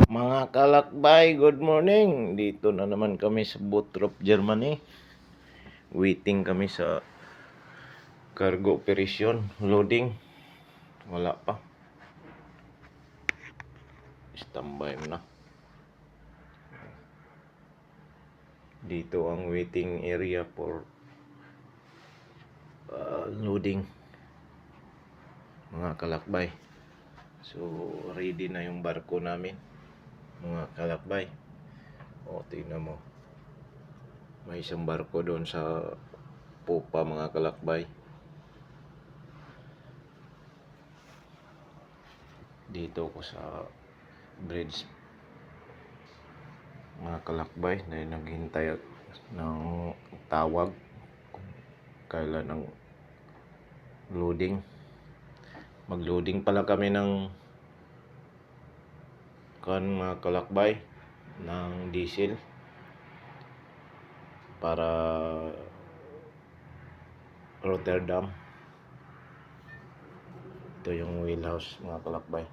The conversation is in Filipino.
Mga kalakbay, good morning. Dito na naman kami sa Bottrop, Germany. Waiting kami sa cargo operation, loading. Wala pa. Standby mo na. Dito ang waiting area for loading. Mga kalakbay. So, ready na yung barko namin. Mga kalakbay. O, tingnan mo. May isang barko doon sa popa, mga kalakbay. Dito ko sa bridge, mga kalakbay, na naghintay ng tawag kung kailan ang loading. Mag-loading pala kami ng mga kalakbay ng diesel para Rotterdam. Ito yung wheelhouse, mga kalakbay.